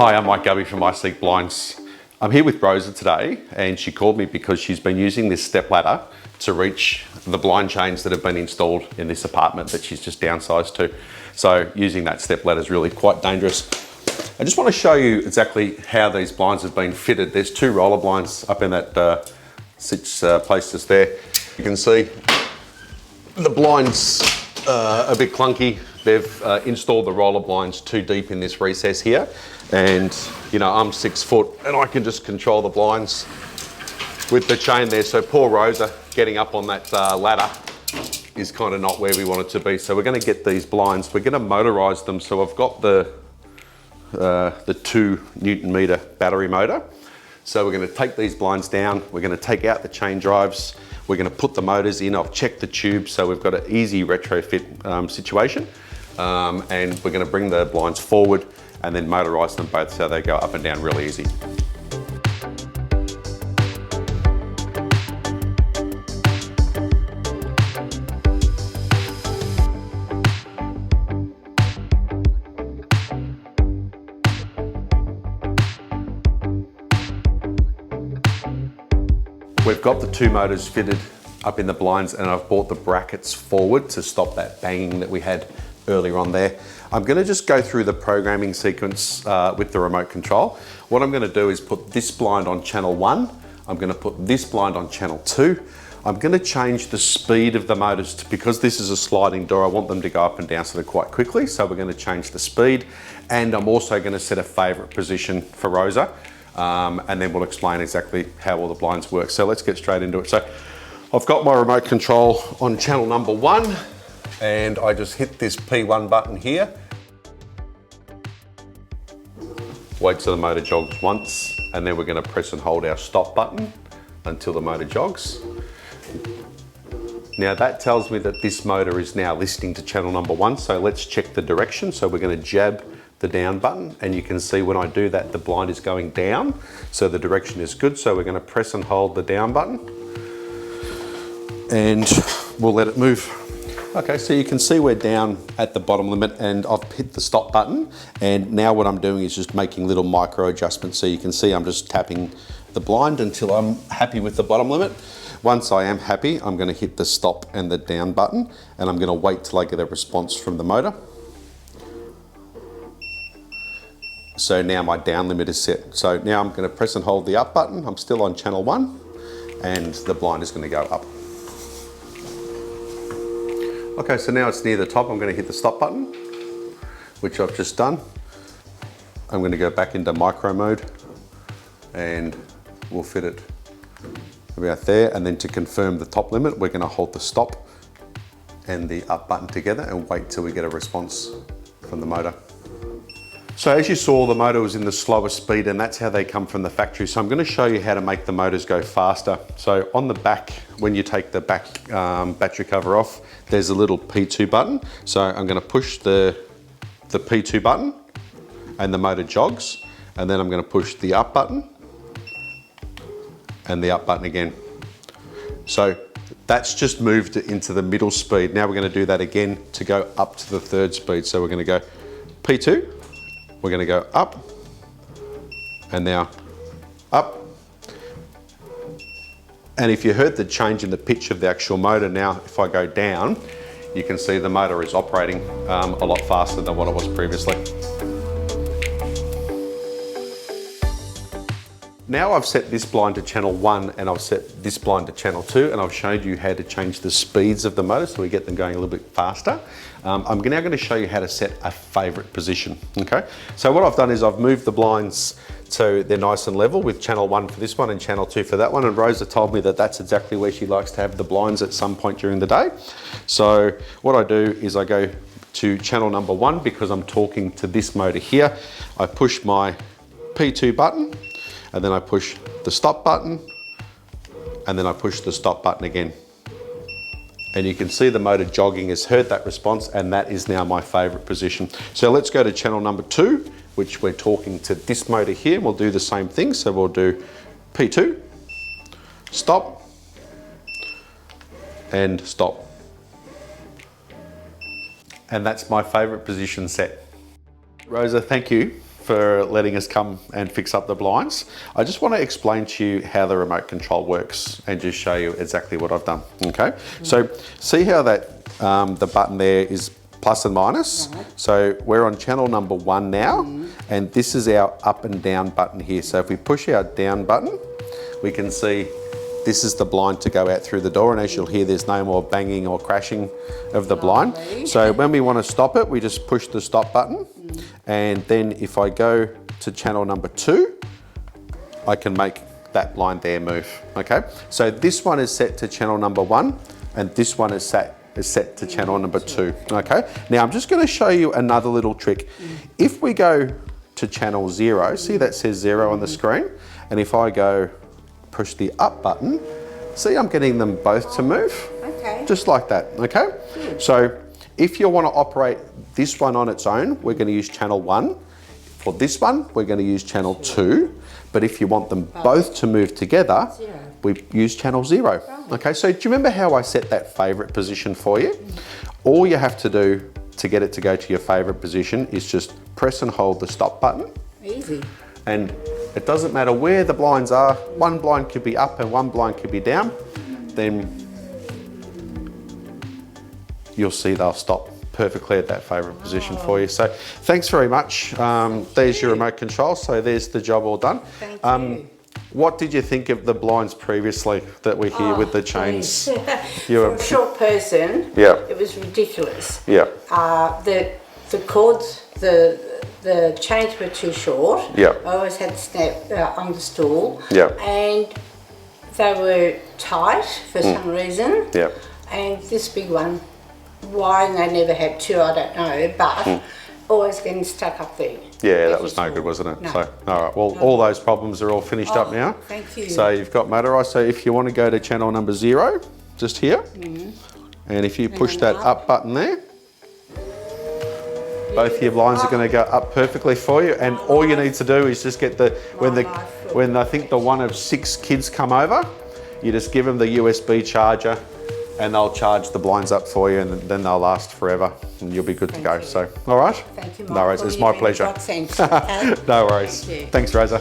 Hi, I'm Mike Gubby from iSleek Blinds. I'm here with Rosa today, and she called me because she's been using this step ladder to reach the blind chains that have been installed in this apartment that she's just downsized to. So using that step ladder is really quite dangerous. I just want to show you exactly how these blinds have been fitted. There's two roller blinds up in that place just there. You can see the blinds are a bit clunky. They've installed the roller blinds too deep in this recess here. And you know, I'm 6 foot and I can just control the blinds with the chain there. So poor Rosa getting up on that ladder is kind of not where we want it to be. So we're going to get these blinds, we're going to motorize them. So I've got the 2 Newton meter battery motor. So we're going to take these blinds down, we're going to take out the chain drives, we're going to put the motors in. I've checked the tubes, so we've got an easy retrofit situation. And we're going to bring the blinds forward and then motorise them both so they go up and down really easy. We've got the 2 motors fitted up in the blinds, and I've brought the brackets forward to stop that banging that we had earlier on there. I'm going to just go through the programming sequence with the remote control. What I'm going to do is put this blind on channel 1. I'm going to put this blind on channel 2. I'm going to change the speed of the motors because this is a sliding door. I want them to go up and down sort of quite quickly. So we're going to change the speed, and I'm also going to set a favourite position for Rosa. And then we'll explain exactly how all the blinds work. So let's get straight into it. So I've got my remote control on channel number 1. And I just hit this P1 button here. Wait till the motor jogs once, and then we're going to press and hold our stop button until the motor jogs. Now that tells me that this motor is now listening to channel number 1, so let's check the direction. So we're going to jab the down button, and you can see when I do that the blind is going down, so the direction is good. So we're going to press and hold the down button, and we'll let it move. Okay, so you can see we're down at the bottom limit, and I've hit the stop button, and now what I'm doing is just making little micro adjustments. So you can see I'm just tapping the blind until I'm happy with the bottom limit. Once I am happy, I'm going to hit the stop and the down button, and I'm going to wait till I get a response from the motor. So now my down limit is set. So now I'm going to press and hold the up button. I'm still on channel 1, and the blind is going to go up. Okay, so now it's near the top. I'm going to hit the stop button, which I've just done. I'm going to go back into micro mode, and we'll fit it about there. And then to confirm the top limit, we're going to hold the stop and the up button together and wait till we get a response from the motor. So as you saw, the motor was in the slower speed, and that's how they come from the factory. So I'm going to show you how to make the motors go faster. So on the back, when you take the back battery cover off, there's a little P2 button. So I'm going to push the P2 button, and the motor jogs. And then I'm going to push the up button and the up button again. So that's just moved it into the middle speed. Now we're going to do that again to go up to the 3rd speed. So we're going to go P2. We're going to go up, and now up. And if you heard the change in the pitch of the actual motor, now if I go down, you can see the motor is operating a lot faster than what it was previously. Now I've set this blind to channel 1, and I've set this blind to channel 2, and I've showed you how to change the speeds of the motor so we get them going a little bit faster. I'm now going to show you how to set a favourite position. Okay, so what I've done is I've moved the blinds so they're nice and level with channel 1 for this one and channel 2 for that one, and Rosa told me that that's exactly where she likes to have the blinds at some point during the day. So what I do is I go to channel number 1 because I'm talking to this motor here. I push my P2 button, and then I push the stop button, and then I push the stop button again. And you can see the motor jogging has heard that response, and that is now my favourite position. So let's go to channel number 2, which we're talking to this motor here. We'll do the same thing. So we'll do P2, stop, and stop. And that's my favourite position set. Rosa, thank you for letting us come and fix up the blinds. I just want to explain to you how the remote control works and just show you exactly what I've done, okay? So see how that, the button there is plus and minus? So we're on channel number 1 now, and this is our up and down button here. So if we push our down button, we can see this is the blind to go out through the door, and as you'll hear, there's no more banging or crashing of the blind. So when we want to stop it, we just push the stop button, and then if I go to channel number 2, I can make that blind there move, okay? So this one is set to channel number 1, and this one is set to channel number 2, okay? Now I'm just going to show you another little trick. If we go to channel 0, see that says 0 on the screen, and if I go push the up button, see I'm getting them both to move, just like that, okay? So if you want to operate this one on its own, we're going to use channel 1. For this one, we're going to use channel 2, but if you want them both to move together, we use channel 0. Okay, so do you remember how I set that favourite position for you? All you have to do to get it to go to your favourite position is just press and hold the stop button. Easy. And it doesn't matter where the blinds are, one blind could be up and one blind could be down, then you'll see they'll stop perfectly at that favourite position for you. So thanks very much. There's your remote control, so there's the job all done. Thank you. What did you think of the blinds previously that were here with the chains? For a short person, it was ridiculous. Yeah. The cords, the chains were too short. Yeah. I always had to snap on the stool. Yeah. And they were tight for some reason. Yeah. And this big one, why they never had 2, I don't know, but always getting stuck up there. Yeah, that was no good, wasn't it? No. So, all right, well, all those problems are all finished up now. Thank you. So you've got motorised. So if you want to go to channel number 0, just here, and if you push that up button there, both your blinds are going to go up perfectly for you, and all you need to do is just get when I think the one of 6 kids come over, you just give them the USB charger, and they'll charge the blinds up for you, and then they'll last forever, and you'll be good to go. So, all right. Thank you, No worries. It's my pleasure. Okay? No worries. Thank you. Thanks, Rosa.